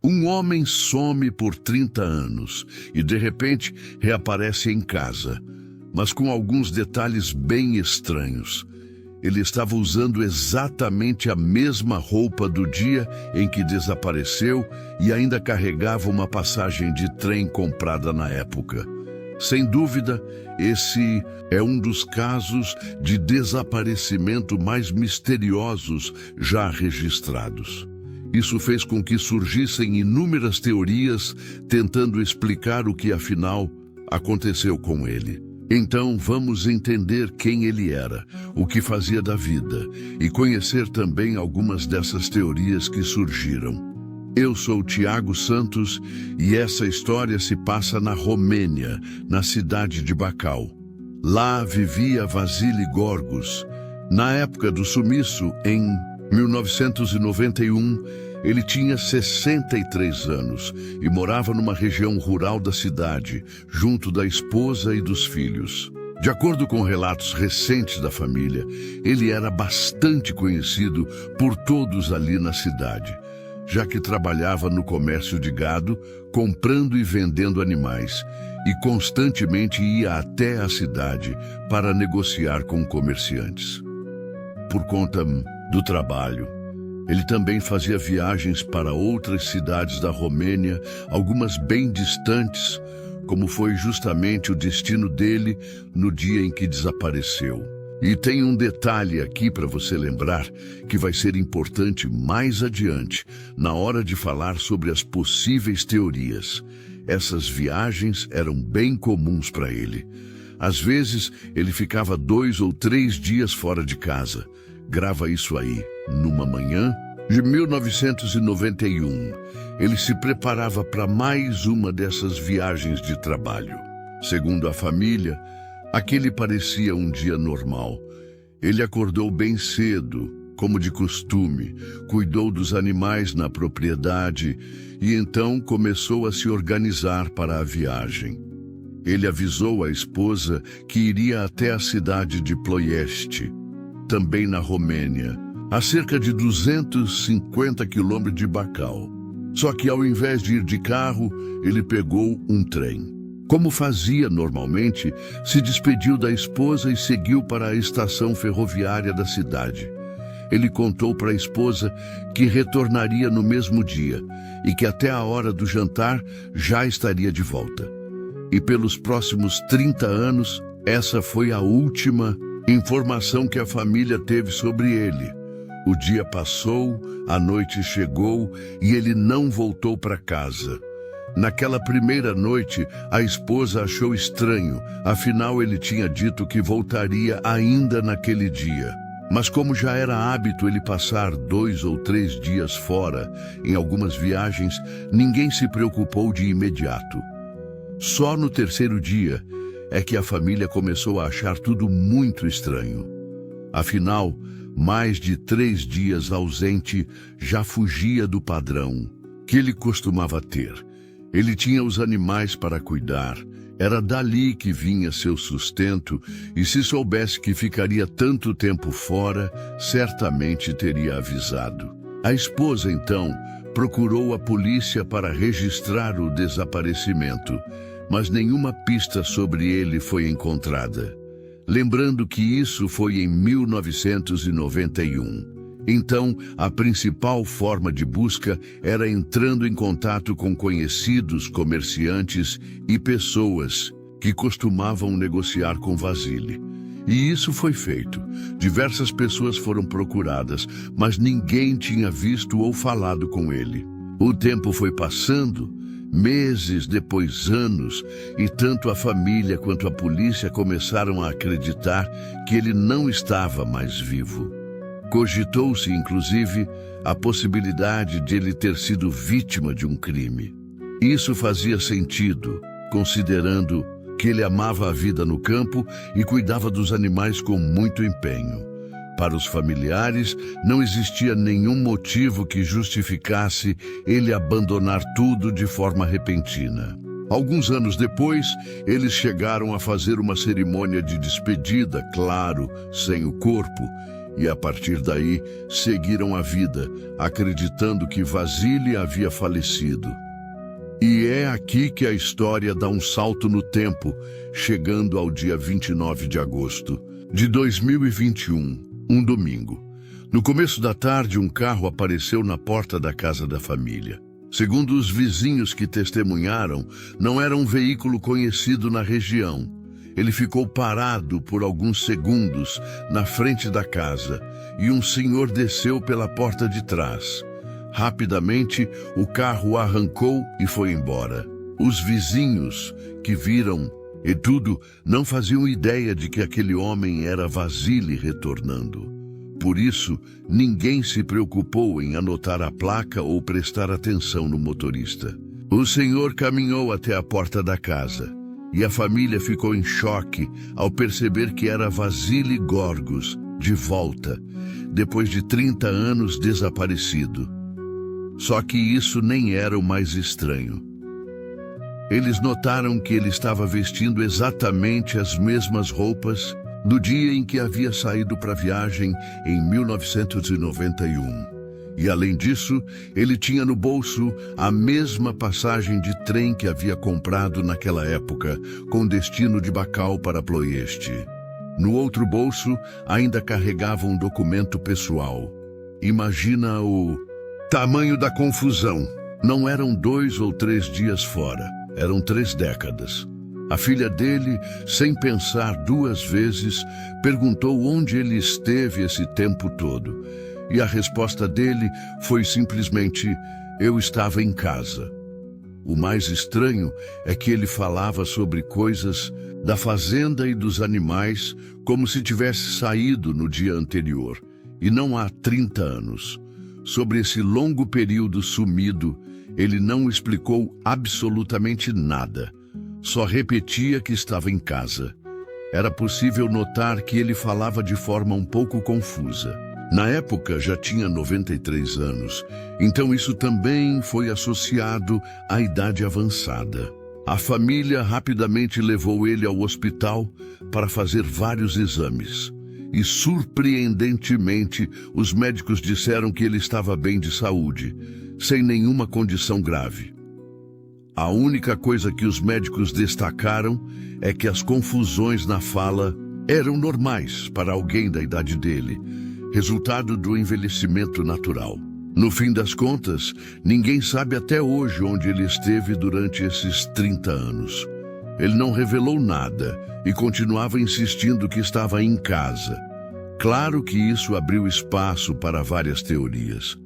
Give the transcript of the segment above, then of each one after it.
Um homem some por 30 anos e, de repente, reaparece em casa, mas com alguns detalhes bem estranhos. Ele estava usando exatamente a mesma roupa do dia em que desapareceu e ainda carregava uma passagem de trem comprada na época. Sem dúvida, esse é um dos casos de desaparecimento mais misteriosos já registrados. Isso fez com que surgissem inúmeras teorias tentando explicar o que afinal aconteceu com ele. Então vamos entender quem ele era, o que fazia da vida e conhecer também algumas dessas teorias que surgiram. Eu sou Tiago Santos e essa história se passa na Romênia, na cidade de Bacău. Lá vivia Vasile Gorgus. Na época do sumiço, em 1991, ele tinha 63 anos e morava numa região rural da cidade, junto da esposa e dos filhos. De acordo com relatos recentes da família, ele era bastante conhecido por todos ali na cidade, já que trabalhava no comércio de gado, comprando e vendendo animais, e constantemente ia até a cidade para negociar com comerciantes. Por conta do trabalho, ele também fazia viagens para outras cidades da Romênia, algumas bem distantes, como foi justamente o destino dele no dia em que desapareceu. E tem um detalhe aqui para você lembrar que vai ser importante mais adiante, na hora de falar sobre as possíveis teorias. Essas viagens eram bem comuns para ele. Às vezes, ele ficava 2 ou 3 dias fora de casa. Grava isso aí. Numa manhã de 1991, ele se preparava para mais uma dessas viagens de trabalho. Segundo a família, aquele parecia um dia normal. Ele acordou bem cedo, como de costume, cuidou dos animais na propriedade e então começou a se organizar para a viagem. Ele avisou a esposa que iria até a cidade de Ploiești, também na Romênia, a cerca de 250 quilômetros de Bacău. Só que ao invés de ir de carro, ele pegou um trem. Como fazia normalmente, se despediu da esposa e seguiu para a estação ferroviária da cidade. Ele contou para a esposa que retornaria no mesmo dia e que até a hora do jantar já estaria de volta. E pelos próximos 30 anos, essa foi a última informação que a família teve sobre ele. O dia passou, a noite chegou e ele não voltou para casa. Naquela primeira noite, a esposa achou estranho, afinal ele tinha dito que voltaria ainda naquele dia. Mas como já era hábito ele passar 2 ou 3 dias fora, em algumas viagens, ninguém se preocupou de imediato. Só no terceiro dia é que a família começou a achar tudo muito estranho. Afinal, mais de 3 dias ausente já fugia do padrão que ele costumava ter. Ele tinha os animais para cuidar, era dali que vinha seu sustento, e se soubesse que ficaria tanto tempo fora, certamente teria avisado. A esposa, então, procurou a polícia para registrar o desaparecimento, mas nenhuma pista sobre ele foi encontrada. Lembrando que isso foi em 1991. Então, a principal forma de busca era entrando em contato com conhecidos, comerciantes e pessoas que costumavam negociar com Vasile. E isso foi feito. Diversas pessoas foram procuradas, mas ninguém tinha visto ou falado com ele. O tempo foi passando, meses, depois anos, e tanto a família quanto a polícia começaram a acreditar que ele não estava mais vivo. Cogitou-se, inclusive, a possibilidade de ele ter sido vítima de um crime. Isso fazia sentido, considerando que ele amava a vida no campo e cuidava dos animais com muito empenho. Para os familiares, não existia nenhum motivo que justificasse ele abandonar tudo de forma repentina. Alguns anos depois, eles chegaram a fazer uma cerimônia de despedida, claro, sem o corpo, e a partir daí seguiram a vida, acreditando que Vasily havia falecido. E é aqui que a história dá um salto no tempo, chegando ao dia 29 de agosto de 2021, um domingo. No começo da tarde, um carro apareceu na porta da casa da família. Segundo os vizinhos que testemunharam, não era um veículo conhecido na região. Ele ficou parado por alguns segundos na frente da casa e um senhor desceu pela porta de trás. Rapidamente, o carro arrancou e foi embora. Os vizinhos que viram e tudo não faziam ideia de que aquele homem era Vasily retornando. Por isso, ninguém se preocupou em anotar a placa ou prestar atenção no motorista. O senhor caminhou até a porta da casa e a família ficou em choque ao perceber que era Vasily Gorgos, de volta, depois de 30 anos desaparecido. Só que isso nem era o mais estranho. Eles notaram que ele estava vestindo exatamente as mesmas roupas do dia em que havia saído para a viagem em 1991. E além disso, ele tinha no bolso a mesma passagem de trem que havia comprado naquela época, com destino de Bacau para Ploiesti. No outro bolso, ainda carregava um documento pessoal. Imagina o tamanho da confusão. Não eram 2 ou 3 dias fora, eram 3 décadas. A filha dele, sem pensar 2 vezes, perguntou onde ele esteve esse tempo todo. E a resposta dele foi simplesmente: eu estava em casa. O mais estranho é que ele falava sobre coisas da fazenda e dos animais como se tivesse saído no dia anterior, e não há 30 anos. Sobre esse longo período sumido, ele não explicou absolutamente nada. Só repetia que estava em casa. Era possível notar que ele falava de forma um pouco confusa. Na época já tinha 93 anos, então isso também foi associado à idade avançada. A família rapidamente levou ele ao hospital para fazer vários exames. E surpreendentemente, os médicos disseram que ele estava bem de saúde, sem nenhuma condição grave. A única coisa que os médicos destacaram é que as confusões na fala eram normais para alguém da idade dele, resultado do envelhecimento natural. No fim das contas, ninguém sabe até hoje onde ele esteve durante esses 30 anos. Ele não revelou nada e continuava insistindo que estava em casa. Claro que isso abriu espaço para várias teorias.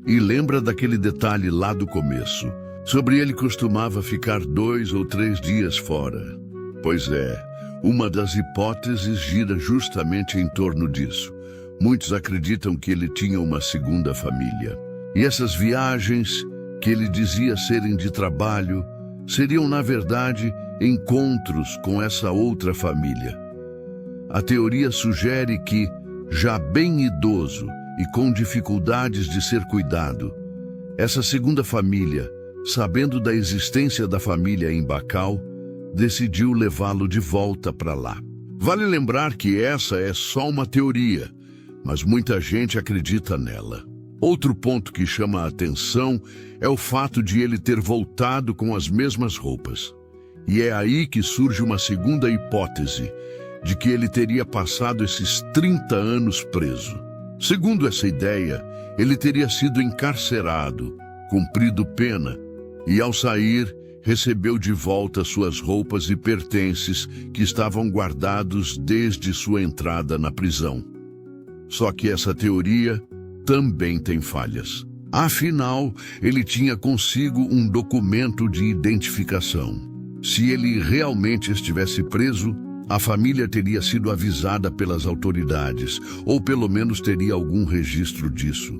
E lembra daquele detalhe lá do começo. Sobre ele costumava ficar 2 ou 3 dias fora. Pois é, uma das hipóteses gira justamente em torno disso. Muitos acreditam que ele tinha uma segunda família. E essas viagens, que ele dizia serem de trabalho, seriam, na verdade, encontros com essa outra família. A teoria sugere que, já bem idoso e com dificuldades de ser cuidado, essa segunda família, sabendo da existência da família em Bacau, decidiu levá-lo de volta para lá. Vale lembrar que essa é só uma teoria, mas muita gente acredita nela. Outro ponto que chama a atenção é o fato de ele ter voltado com as mesmas roupas. E é aí que surge uma segunda hipótese, de que ele teria passado esses 30 anos preso. Segundo essa ideia, ele teria sido encarcerado, cumprido pena, e ao sair, recebeu de volta suas roupas e pertences que estavam guardados desde sua entrada na prisão. Só que essa teoria também tem falhas. Afinal, ele tinha consigo um documento de identificação. Se ele realmente estivesse preso, a família teria sido avisada pelas autoridades, ou pelo menos teria algum registro disso.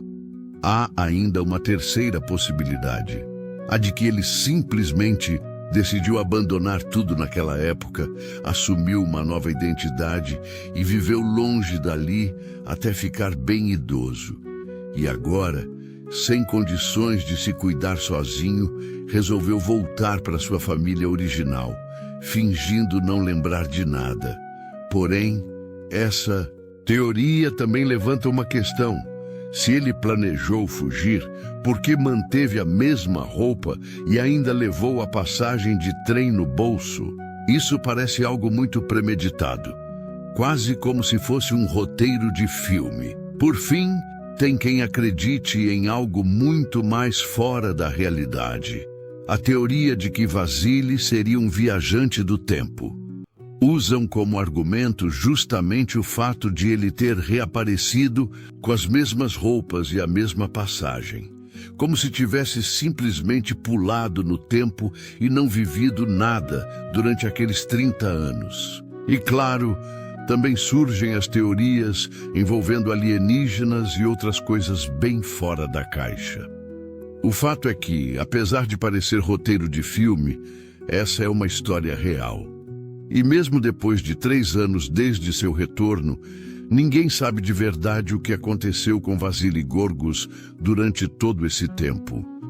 Há ainda uma terceira possibilidade, a de que ele simplesmente decidiu abandonar tudo naquela época, assumiu uma nova identidade e viveu longe dali até ficar bem idoso. E agora, sem condições de se cuidar sozinho, resolveu voltar para sua família original, fingindo não lembrar de nada. Porém, essa Teoria também levanta uma questão. Se ele planejou fugir, por que manteve a mesma roupa e ainda levou a passagem de trem no bolso? Isso parece algo muito premeditado, quase como se fosse um roteiro de filme. Por fim, tem quem acredite em algo muito mais fora da realidade. A teoria de que Vasily seria um viajante do tempo. Usam como argumento justamente o fato de ele ter reaparecido com as mesmas roupas e a mesma passagem, como se tivesse simplesmente pulado no tempo e não vivido nada durante aqueles 30 anos. E claro, também surgem as teorias envolvendo alienígenas e outras coisas bem fora da caixa. O fato é que, apesar de parecer roteiro de filme, essa é uma história real. E mesmo depois de 3 anos desde seu retorno, ninguém sabe de verdade o que aconteceu com Vasily Gorgus durante todo esse tempo.